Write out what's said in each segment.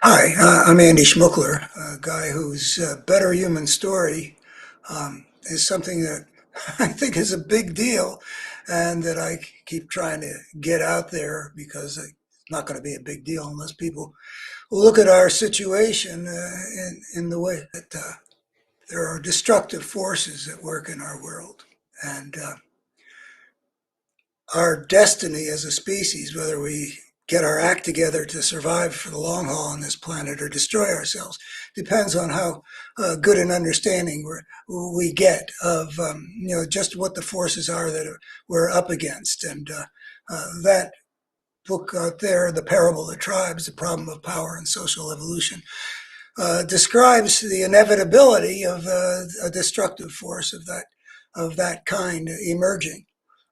Hi, I'm Andy Schmuckler, a guy whose better human story is something that I think is a big deal and that I keep trying to get out there because it's not going to be a big deal unless people look at our situation in the way that there are destructive forces at work in our world. And our destiny as a species, whether we get our act together to survive for the long haul on this planet or destroy ourselves, depends on how good an understanding we get of just what the forces are that we're up against. And that book out there, The Parable of the Tribes, The Problem of Power and Social Evolution, describes the inevitability of a destructive force of that kind emerging.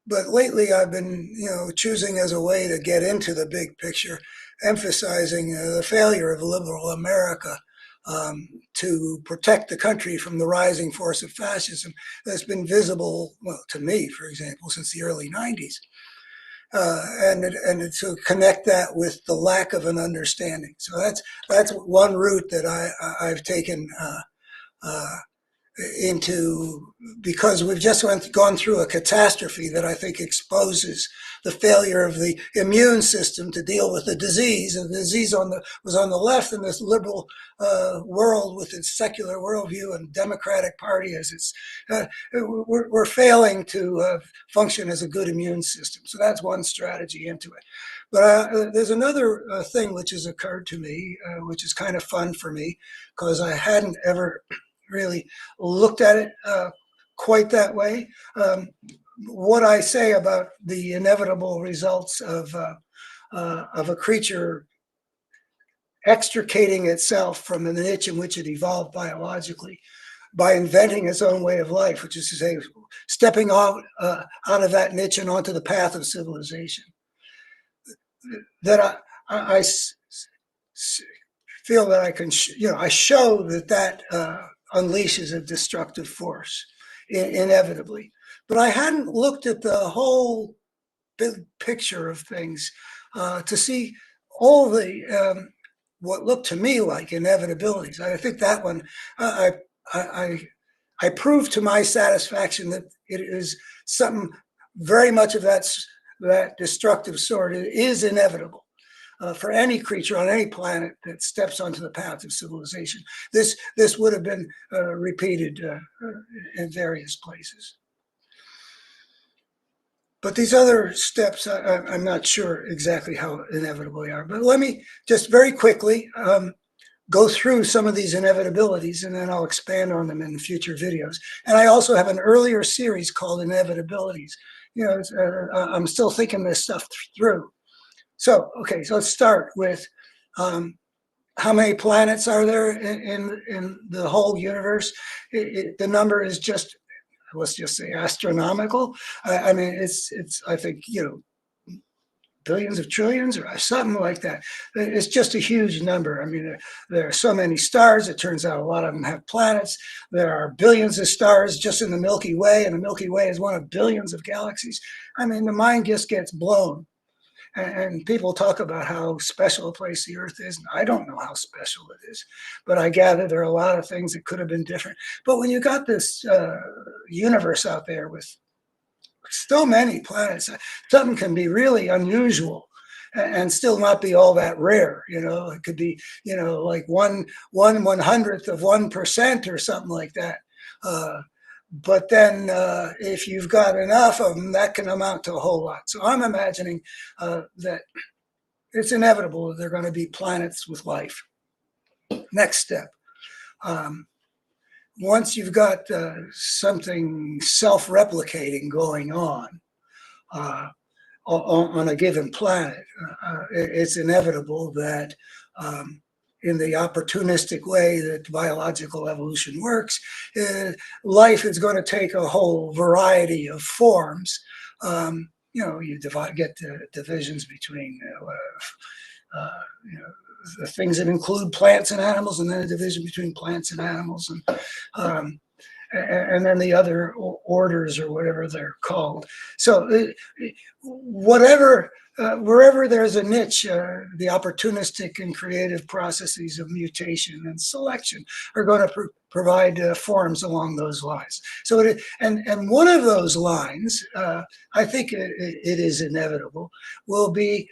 But lately, I've been, choosing as a way to get into the big picture, emphasizing the failure of liberal America to protect the country from the rising force of fascism that's been visible, well, to me, for example, since the early '90s, and to connect that with the lack of an understanding. So that's one route that I've taken. Uh, into because we've just gone through a catastrophe that I think exposes the failure of the immune system to deal with the disease. And the disease was on the left in this liberal world with its secular worldview and Democratic Party as its. We're failing to function as a good immune system. So that's one strategy into it. But there's another thing which has occurred to me, which is kind of fun for me, because I hadn't ever really looked at it quite that way. What I say about the inevitable results of a creature extricating itself from the niche in which it evolved biologically by inventing its own way of life, which is to say, stepping out of that niche and onto the path of civilization. That I feel that I can, I show that unleashes a destructive force inevitably. But I hadn't looked at the whole big picture of things to see all the what looked to me like inevitabilities. I think that one I proved to my satisfaction that it is something very much of that destructive sort is inevitable. For any creature on any planet that steps onto the path of civilization. This would have been repeated in various places. But these other steps, I'm not sure exactly how inevitable they are. But let me just very quickly go through some of these inevitabilities, and then I'll expand on them in future videos. And I also have an earlier series called Inevitabilities. I'm still thinking this stuff through. So, okay, so let's start with how many planets are there in the whole universe? The number is just, let's just say, astronomical. I mean, it's I think, billions of trillions or something like that. It's just a huge number. I mean, there are so many stars. It turns out a lot of them have planets. There are billions of stars just in the Milky Way, and the Milky Way is one of billions of galaxies. I mean, the mind just gets blown. And people talk about how special a place the Earth is. And I don't know how special it is, but I gather there are a lot of things that could have been different. But when you got this universe out there with so many planets, something can be really unusual and still not be all that rare. It could be, like one 1/100th of 1% or something like that. But then if you've got enough of them, that can amount to a whole lot. So I'm imagining that it's inevitable that there are going to be planets with life. Next step. Once you've got something self-replicating going on a given planet, it's inevitable that in the opportunistic way that biological evolution works, life is going to take a whole variety of forms. You get divisions between the things that include plants and animals, and then a division between plants and animals, and then the other orders or whatever they're called. So whatever wherever there's a niche, the opportunistic and creative processes of mutation and selection are going to provide forms along those lines. So, and one of those lines, I think it is inevitable, will be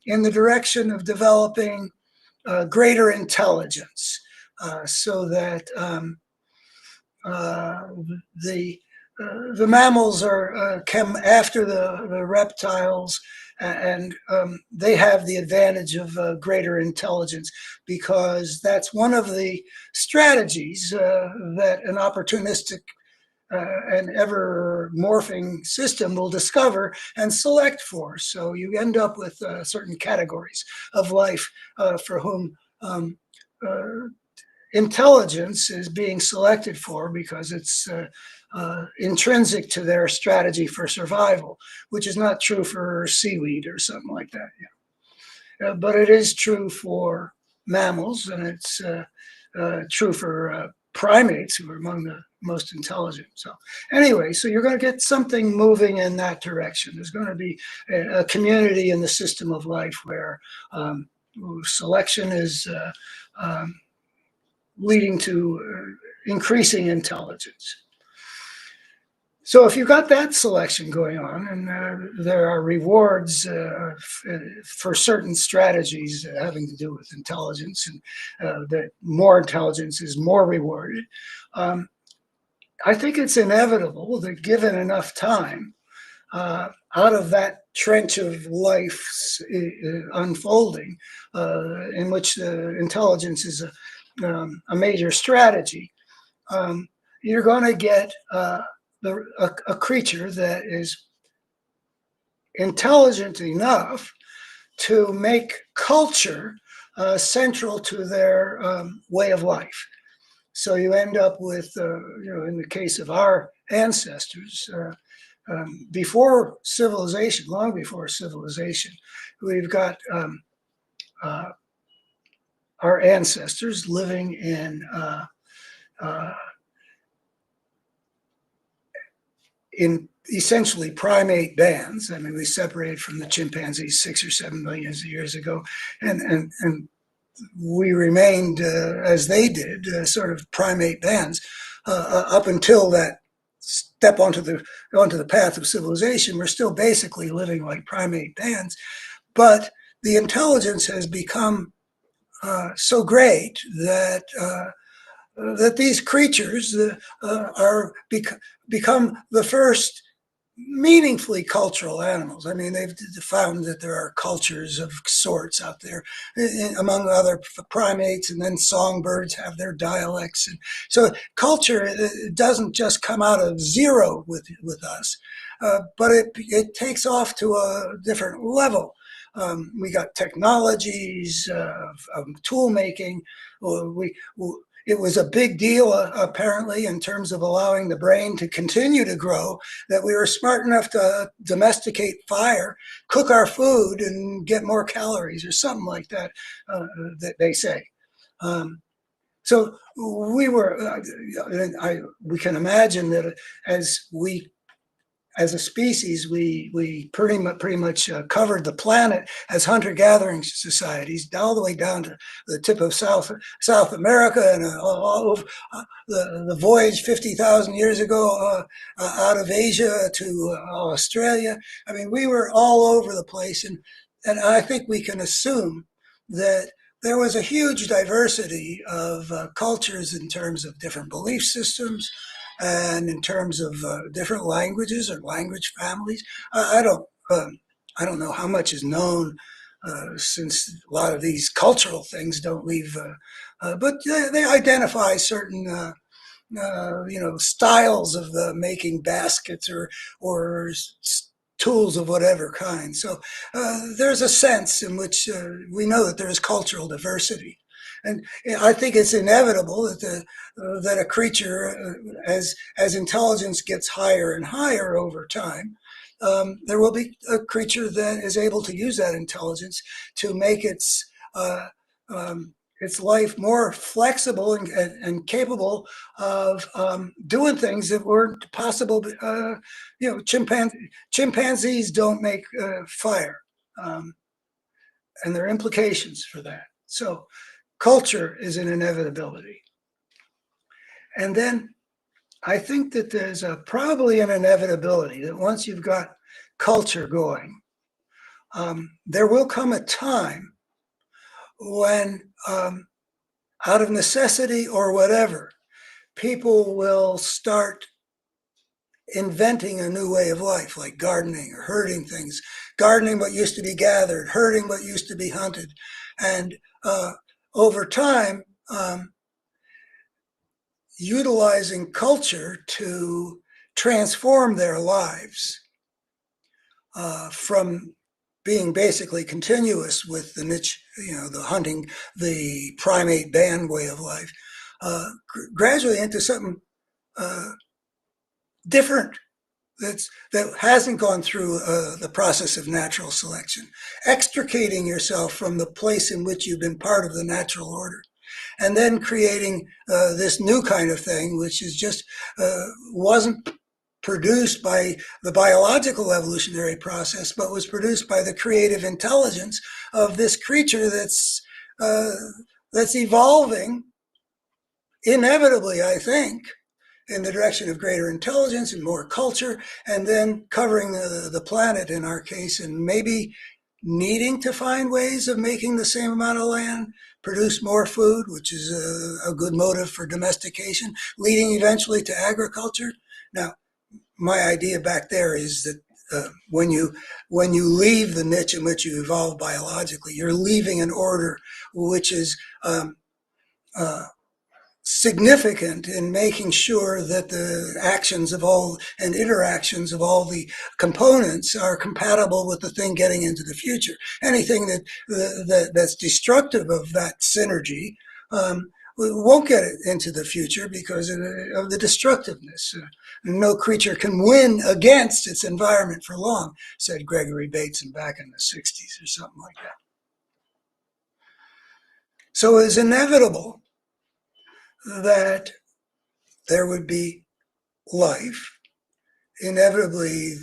in the direction of developing greater intelligence, so that the the mammals are come after the reptiles, and they have the advantage of greater intelligence, because that's one of the strategies that an opportunistic and ever morphing system will discover and select for. So you end up with certain categories of life for whom intelligence is being selected for, because it's intrinsic to their strategy for survival, which is not true for seaweed or something like that. Yeah. But it is true for mammals, and it's true for primates, who are among the most intelligent. So anyway, so you're going to get something moving in that direction. There's going to be a community in the system of life where selection is leading to increasing intelligence. So if you've got that selection going on, and there are rewards for certain strategies having to do with intelligence, and that more intelligence is more rewarded, I think it's inevitable that given enough time, out of that trench of life unfolding, in which intelligence is a major strategy, you're going to get a creature that is intelligent enough to make culture central to their way of life. So you end up with, in the case of our ancestors, before civilization, long before civilization, we've got our ancestors living in essentially primate bands. I mean, we separated from the chimpanzees 6 or 7 million years ago, and we remained as they did, sort of primate bands, up until that step onto the path of civilization. We're still basically living like primate bands, but the intelligence has become so great that these creatures become the first meaningfully cultural animals. I mean, they've found that there are cultures of sorts out there, among other primates, and then songbirds have their dialects. And so culture doesn't just come out of zero with us, but it takes off to a different level. We got technologies of tool making. It was a big deal, apparently, in terms of allowing the brain to continue to grow, that we were smart enough to domesticate fire, cook our food, and get more calories, or something like that, that they say. So we were, we can imagine that as a species, we pretty much covered the planet as hunter-gathering societies, all the way down to the tip of South America, and all over the voyage 50,000 years ago out of Asia to Australia. I mean, we were all over the place, and I think we can assume that there was a huge diversity of cultures in terms of different belief systems, and in terms of different languages or language families. I don't know how much is known, since a lot of these cultural things don't leave, but they identify certain styles of making baskets or tools of whatever kind. So there's a sense in which we know that there is cultural diversity. And I think it's inevitable that a creature, as intelligence gets higher and higher over time, there will be a creature that is able to use that intelligence to make its life more flexible and capable of doing things that weren't possible. Chimpanzees don't make fire. Um, and there are implications for that. So culture is an inevitability. And then I think that there's probably an inevitability that once you've got culture going, there will come a time when, out of necessity or whatever, people will start inventing a new way of life, like gardening or herding things, gardening what used to be gathered, herding what used to be hunted. And over time, utilizing culture to transform their lives from being basically continuous with the niche, the hunting, the primate band way of life, gradually into something different that hasn't gone through the process of natural selection, extricating yourself from the place in which you've been part of the natural order, and then creating this new kind of thing, which is just wasn't produced by the biological evolutionary process, but was produced by the creative intelligence of this creature that's evolving inevitably, I think, in the direction of greater intelligence and more culture, and then covering the planet in our case, and maybe needing to find ways of making the same amount of land produce more food, which is a good motive for domestication, leading eventually to agriculture. Now, my idea back there is that when you leave the niche in which you evolve biologically, you're leaving an order which is significant in making sure that the actions of all and interactions of all the components are compatible with the thing getting into the future. Anything that's destructive of that synergy won't get it into the future because of the destructiveness. No creature can win against its environment for long, said Gregory Bateson back in the 60s or something like that. So it's inevitable that there would be life, inevitably,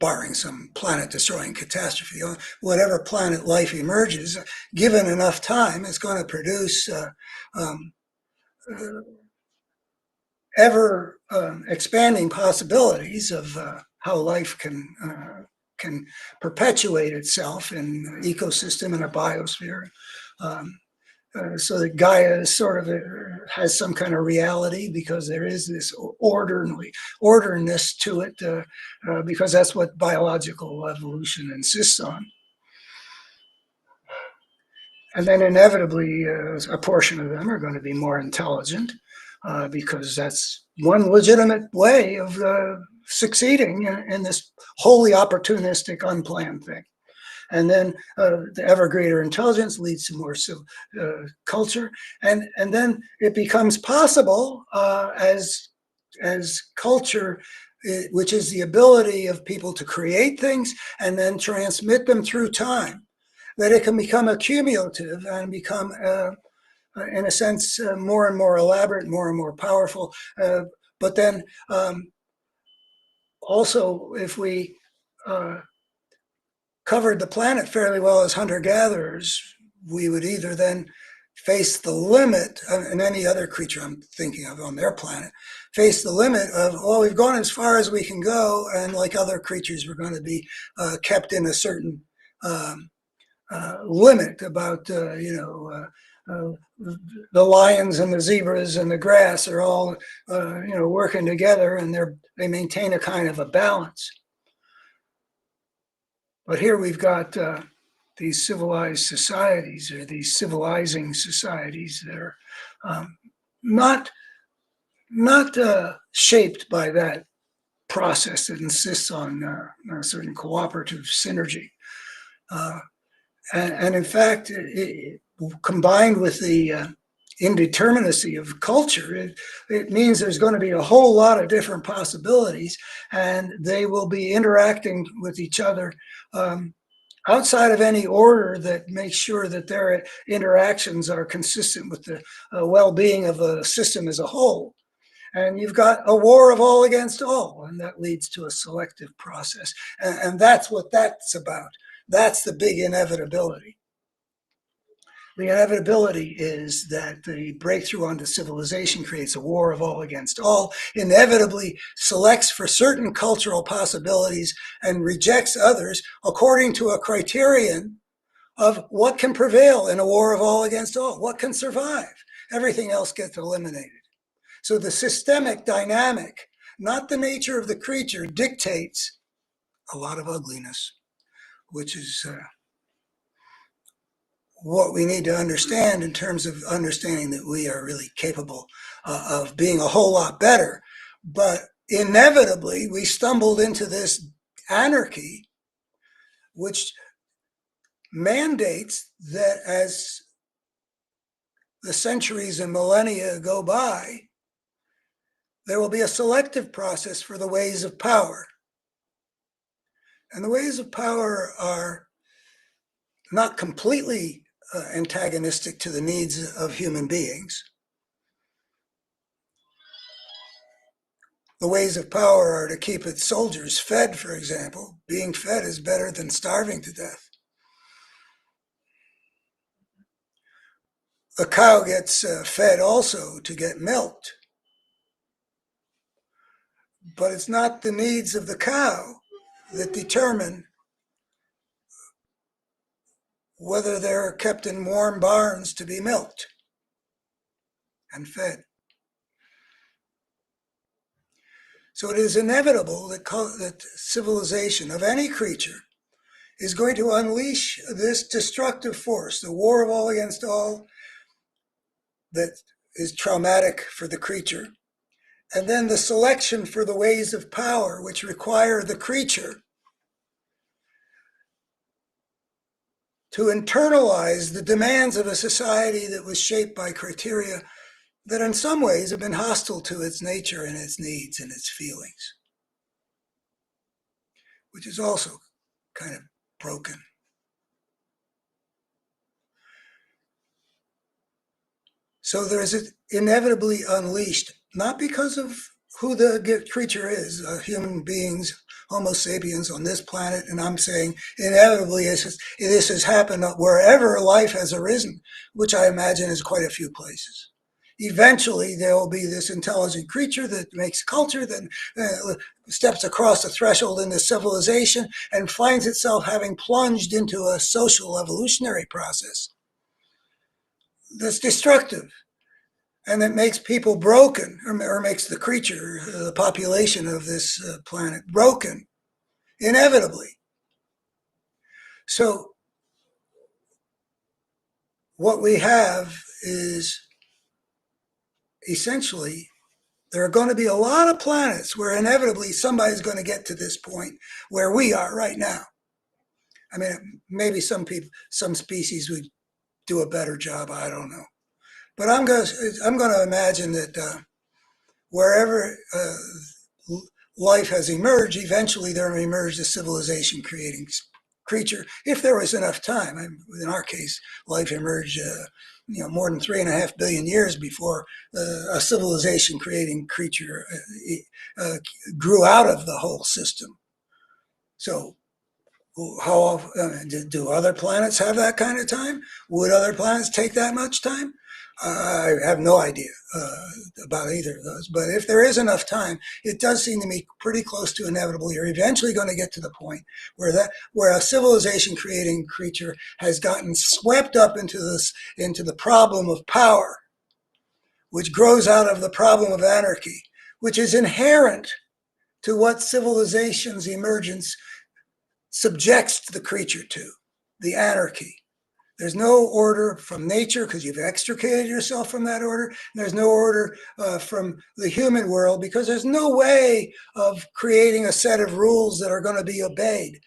barring some planet-destroying catastrophe, on whatever planet life emerges, given enough time, it's going to produce ever expanding possibilities of how life can perpetuate itself in an ecosystem and a biosphere. So that Gaia is sort of has some kind of reality because there is this orderness to it, because that's what biological evolution insists on. And then inevitably, a portion of them are going to be more intelligent, because that's one legitimate way of succeeding in this wholly opportunistic, unplanned thing. And then the ever greater intelligence leads to more culture, and then it becomes possible as culture, which is the ability of people to create things and then transmit them through time, that it can become accumulative and become, in a sense, more and more elaborate, more and more powerful. But then also, if we covered the planet fairly well as hunter-gatherers, we would either then face the limit, and any other creature I'm thinking of on their planet, face the limit of, well, we've gone as far as we can go, and like other creatures, we're going to be kept in a certain limit about, the lions and the zebras and the grass are all, working together, and they maintain a kind of a balance. But here we've got these civilized societies, or these civilizing societies, that are not shaped by that process that insists on a certain cooperative synergy. And in fact, combined with the indeterminacy of culture, it means there's going to be a whole lot of different possibilities, and they will be interacting with each other outside of any order that makes sure that their interactions are consistent with the well-being of a system as a whole. And you've got a war of all against all, and that leads to a selective process. And that's what that's about. That's the big inevitability. The inevitability is that the breakthrough onto civilization creates a war of all against all, inevitably selects for certain cultural possibilities and rejects others according to a criterion of what can prevail in a war of all against all, what can survive. Everything else gets eliminated. So the systemic dynamic, not the nature of the creature, dictates a lot of ugliness, which is what we need to understand in terms of understanding that we are really capable of being a whole lot better. But inevitably, we stumbled into this anarchy, which mandates that as the centuries and millennia go by, there will be a selective process for the ways of power. And the ways of power are not completely antagonistic to the needs of human beings. The ways of power are to keep its soldiers fed, for example. Being fed is better than starving to death. The cow gets fed also to get milked. But it's not the needs of the cow that determine whether they're kept in warm barns to be milked and fed. So it is inevitable that civilization of any creature is going to unleash this destructive force, the war of all against all, that is traumatic for the creature, and then the selection for the ways of power, which require the creature to internalize the demands of a society that was shaped by criteria that in some ways have been hostile to its nature and its needs and its feelings, which is also kind of broken. So there is inevitably unleashed, not because of who the creature is, human beings, Homo sapiens on this planet, and I'm saying inevitably this has happened wherever life has arisen, which I imagine is quite a few places. Eventually, there will be this intelligent creature that makes culture, then steps across the threshold into civilization and finds itself having plunged into a social evolutionary process that's destructive and that makes people broken, or makes the creature, the population of this planet broken, inevitably. So what we have is essentially, there are going to be a lot of planets where inevitably somebody's going to get to this point where we are right now. I mean, maybe some species would do a better job, I don't know. But I'm going to imagine that wherever life has emerged, eventually there will emerge a civilization-creating creature, if there was enough time. In our case, life emerged more than 3.5 billion years before a civilization-creating creature grew out of the whole system. So how often, do other planets have that kind of time? Would other planets take that much time? I have no idea about either of those. But if there is enough time, it does seem to me pretty close to inevitable. You're eventually going to get to the point where a civilization-creating creature has gotten swept up into the problem of power, which grows out of the problem of anarchy, which is inherent to what civilization's emergence subjects the creature to, the anarchy. There's no order from nature because you've extricated yourself from that order. There's no order from the human world because there's no way of creating a set of rules that are going to be obeyed.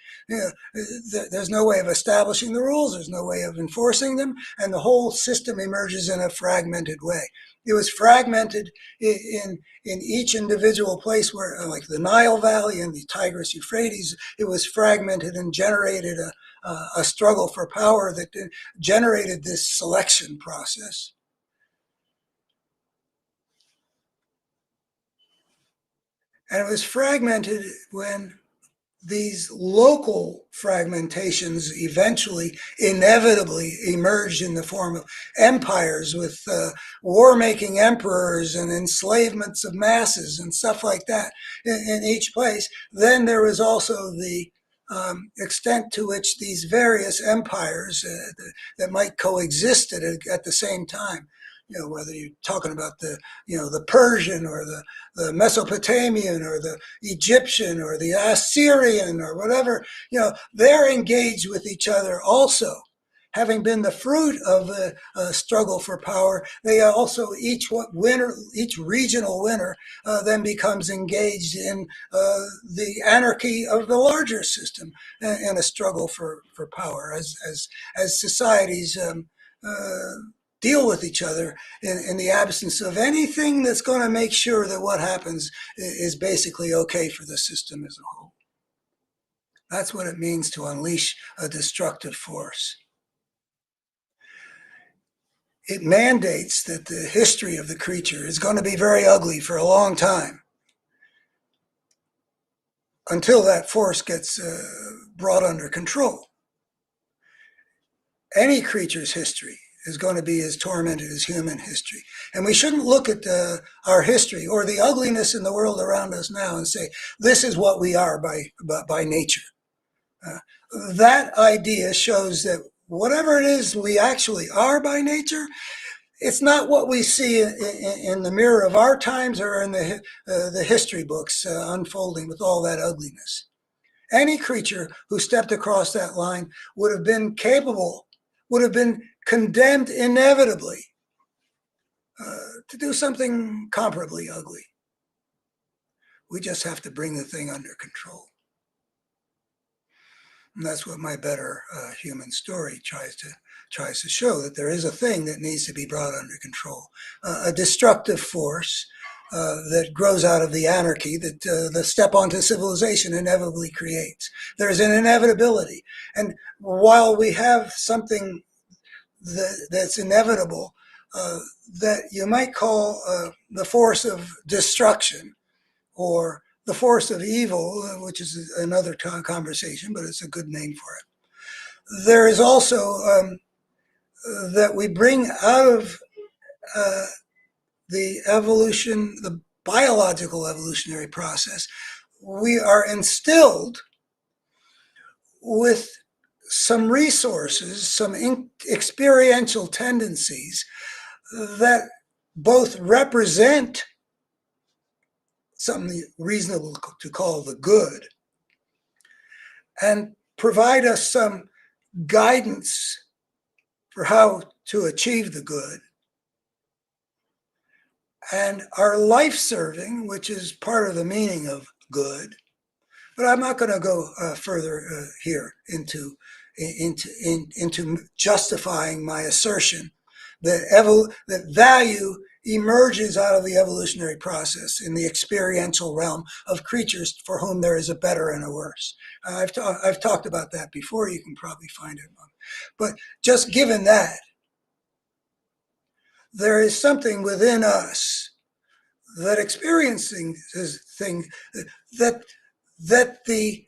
There's no way of establishing the rules. There's no way of enforcing them. And the whole system emerges in a fragmented way. It was fragmented in each individual place where, like the Nile Valley and the Tigris Euphrates, it was fragmented and generated a struggle for power that generated this selection process. And it was fragmented when these local fragmentations eventually inevitably emerged in the form of empires with war-making emperors and enslavements of masses and stuff like that in each place. Then there was also the extent to which these various empires that might coexist at the same time, whether you're talking about the Persian or the Mesopotamian or the Egyptian or the Assyrian or whatever, they're engaged with each other also. Having been the fruit of the struggle for power, they also each regional winner then becomes engaged in the anarchy of the larger system and a struggle for power as societies deal with each other in the absence of anything that's going to make sure that what happens is basically okay for the system as a whole. That's what it means to unleash a destructive force. It mandates that the history of the creature is going to be very ugly for a long time until that force gets brought under control. Any creature's history is going to be as tormented as human history. And we shouldn't look at our history or the ugliness in the world around us now and say, this is what we are by nature. That idea shows that whatever it is we actually are by nature, it's not what we see in the mirror of our times or in the history books unfolding with all that ugliness. Any creature who stepped across that line would have been condemned inevitably to do something comparably ugly. We just have to bring the thing under control. And that's what my better human story tries to show, that there is a thing that needs to be brought under control, a destructive force that grows out of the anarchy that the step onto civilization inevitably creates. There's an inevitability. And while we have something that's inevitable, that you might call the force of destruction or the force of evil, which is another conversation, but it's a good name for it. There is also that we bring out of the evolution, the biological evolutionary process, we are instilled with some resources, some experiential tendencies that both represent something reasonable to call the good and provide us some guidance for how to achieve the good, and are life-serving, which is part of the meaning of good. But I'm not going to go further here into justifying my assertion that value emerges out of the evolutionary process in the experiential realm of creatures for whom there is a better and a worse. I've talked about that before. You can probably find it. But just given that, there is something within us that experiencing this thing, that the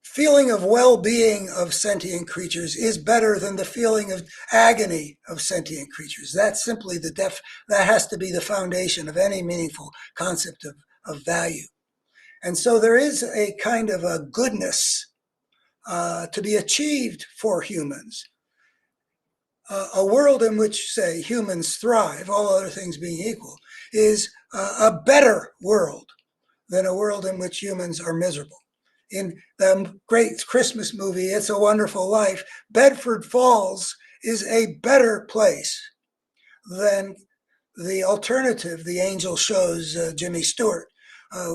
feeling of well-being of sentient creatures is better than the feeling of agony of sentient creatures. That's simply that has to be the foundation of any meaningful concept of value. And so there is a kind of a goodness to be achieved for humans. A world in which, say, humans thrive, all other things being equal, is a better world than a world in which humans are miserable. In the great Christmas movie, It's a Wonderful Life, Bedford Falls is a better place than the alternative the angel shows Jimmy Stewart,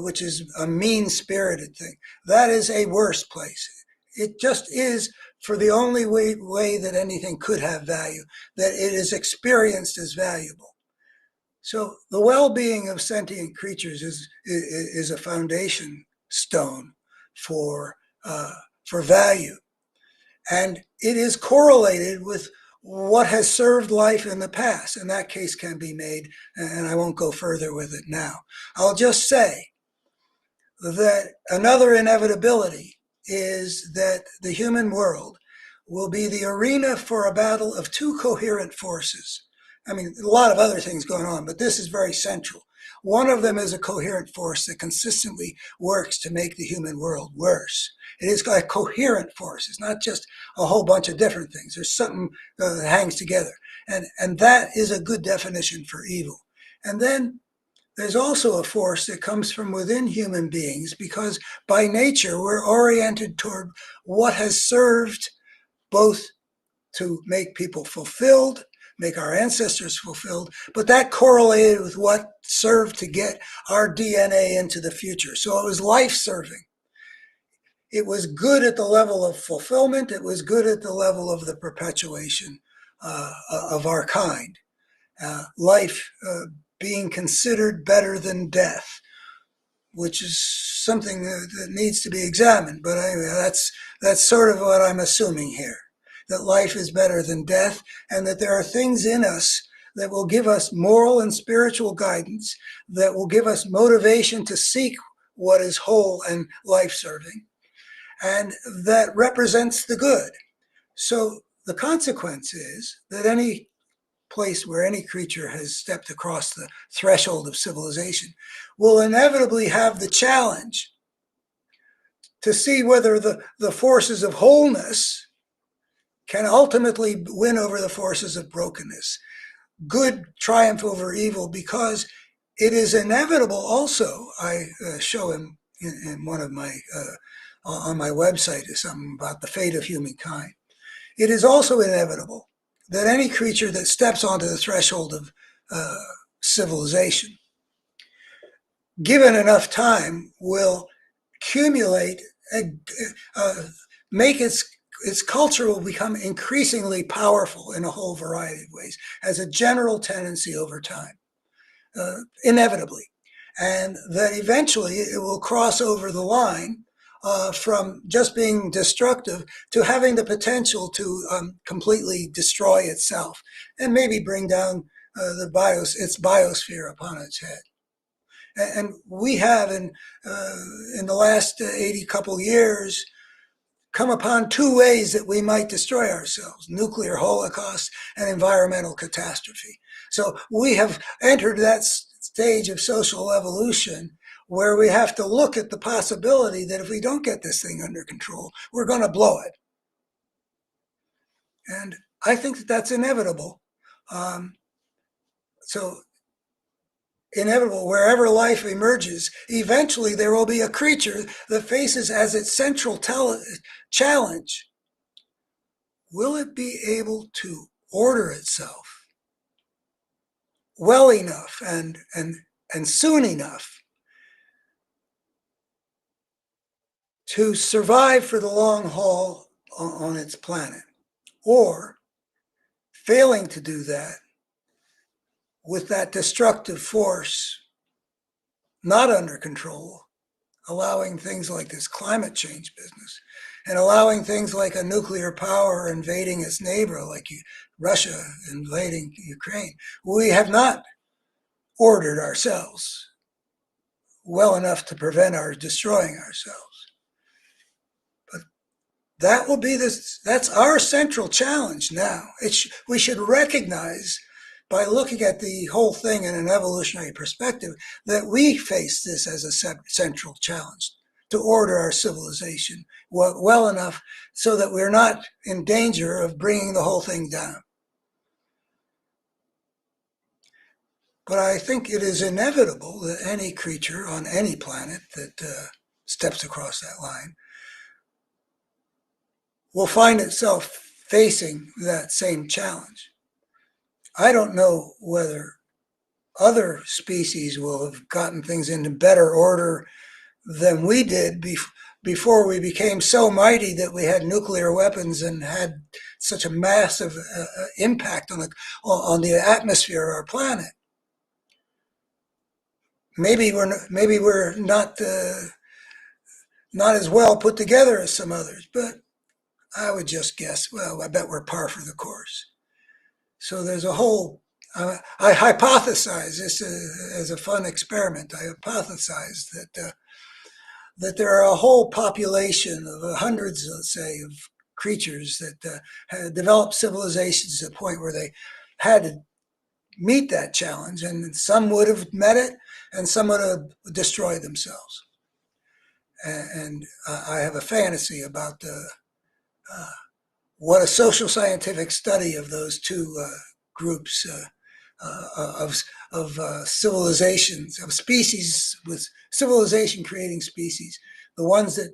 which is a mean-spirited thing. That is a worse place. It just is, for the only way that anything could have value, that it is experienced as valuable. So the well-being of sentient creatures is a foundation stone for value. And it is correlated with what has served life in the past. And that case can be made, and I won't go further with it now. I'll just say that another inevitability is that the human world will be the arena for a battle of two coherent forces. I mean, a lot of other things going on, but this is very central. One of them is a coherent force that consistently works to make the human world worse. It is a coherent force. It's not just a whole bunch of different things. There's something that hangs together. And that is a good definition for evil. And then there's also a force that comes from within human beings because by nature we're oriented toward what has served both to make people fulfilled, make our ancestors fulfilled, but that correlated with what served to get our DNA into the future. So it was life-serving. It was good at the level of fulfillment. It was good at the level of the perpetuation of our kind. Life being considered better than death, which is something that needs to be examined. But anyway, that's sort of what I'm assuming here, that life is better than death, and that there are things in us that will give us moral and spiritual guidance, that will give us motivation to seek what is whole and life-serving, and that represents the good. So the consequence is that any place where any creature has stepped across the threshold of civilization will inevitably have the challenge to see whether the forces of wholeness can ultimately win over the forces of brokenness. Good triumph over evil, because it is inevitable also. I show in one of my, on my website is something about the fate of humankind. It is also inevitable that any creature that steps onto the threshold of civilization, given enough time, will accumulate, make its culture will become increasingly powerful in a whole variety of ways as a general tendency over time, inevitably. And that eventually it will cross over the line from just being destructive to having the potential to completely destroy itself and maybe bring down its biosphere upon its head. And we have in the last 80 couple years come upon two ways that we might destroy ourselves: nuclear holocaust and environmental catastrophe. So we have entered that stage of social evolution where we have to look at the possibility that if we don't get this thing under control, we're going to blow it. And I think that that's inevitable. So inevitable, wherever life emerges, eventually there will be a creature that faces as its central challenge, will it be able to order itself well enough and soon enough to survive for the long haul on its planet? Or, failing to do that, with that destructive force not under control, allowing things like this climate change business, and allowing things like a nuclear power invading its neighbor, like Russia invading Ukraine. We have not ordered ourselves well enough to prevent our destroying ourselves. But that will be that's our central challenge now. We should recognize, by looking at the whole thing in an evolutionary perspective, that we face this as a central challenge, to order our civilization well enough so that we're not in danger of bringing the whole thing down. But I think it is inevitable that any creature on any planet that steps across that line will find itself facing that same challenge. I don't know whether other species will have gotten things into better order than we did before we became so mighty that we had nuclear weapons and had such a massive impact on the atmosphere of our planet. Maybe we're not as well put together as some others, but I would just guess, well, I bet we're par for the course. So there's a whole, I hypothesize this as a fun experiment. I hypothesize that that there are a whole population of hundreds, let's say, of creatures that had developed civilizations to the point where they had to meet that challenge, and some would have met it, and some would have destroyed themselves. And I have a fantasy about what a social scientific study of those two groups of civilizations, of species, with civilization creating species, the ones that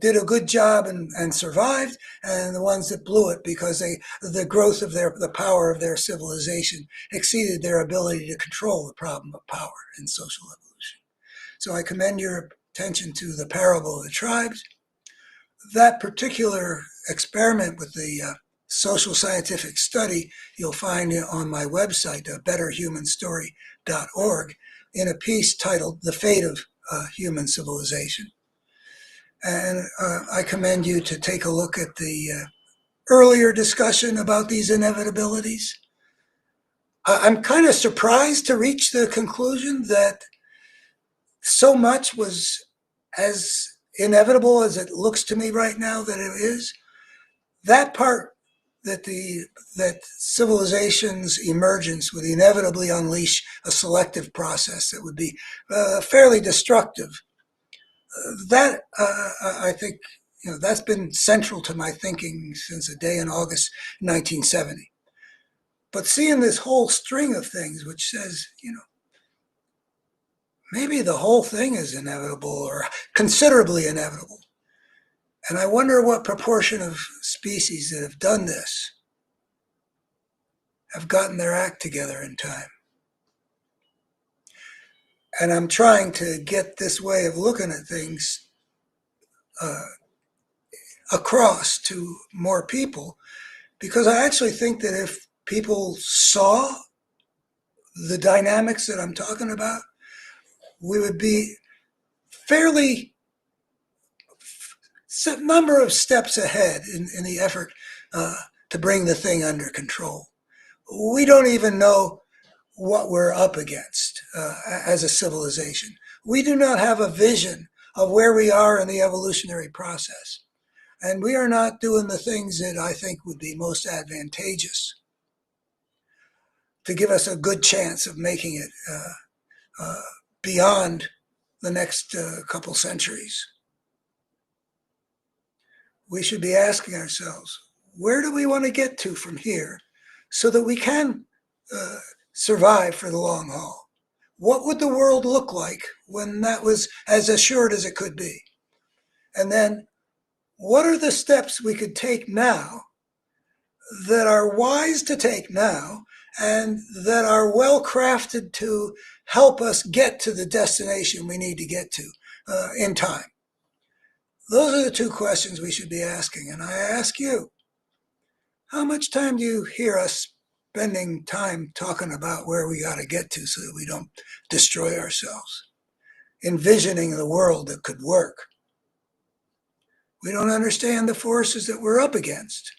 did a good job and survived, and the ones that blew it because the growth of the power of their civilization exceeded their ability to control the problem of power in social evolution. So I commend your attention to the parable of the tribes. That particular experiment with the social scientific study you'll find on my website, betterhumanstory.org, in a piece titled The Fate of Human Civilization. And I commend you to take a look at the earlier discussion about these inevitabilities. I'm kind of surprised to reach the conclusion that so much was as inevitable as it looks to me right now that it is. That part, that civilization's emergence would inevitably unleash a selective process that would be fairly destructive. That I think, that's been central to my thinking since a day in August 1970. But seeing this whole string of things which says, maybe the whole thing is inevitable or considerably inevitable. And I wonder what proportion of species that have done this have gotten their act together in time. And I'm trying to get this way of looking at things across to more people, because I actually think that if people saw the dynamics that I'm talking about, we would be fairly number of steps ahead in the effort to bring the thing under control. We don't even know what we're up against as a civilization. We do not have a vision of where we are in the evolutionary process. And we are not doing the things that I think would be most advantageous to give us a good chance of making it beyond the next couple centuries. We should be asking ourselves, where do we want to get to from here so that we can survive for the long haul? What would the world look like when that was as assured as it could be? And then, what are the steps we could take now that are wise to take now and that are well crafted to help us get to the destination we need to get to in time? Those are the two questions we should be asking. And I ask you, how much time do you hear us spending time talking about where we got to get to so that we don't destroy ourselves, envisioning the world that could work? We don't understand the forces that we're up against.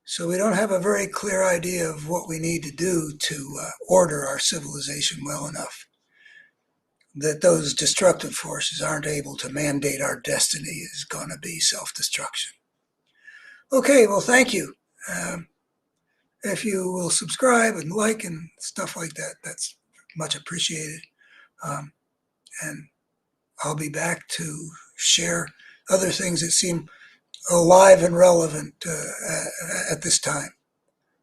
So we don't have a very clear idea of what we need to do to order our civilization well enough that those destructive forces aren't able to mandate our destiny is going to be self-destruction. Okay, well, thank you. If you will subscribe and like and stuff like that, that's much appreciated. And I'll be back to share other things that seem alive and relevant at this time.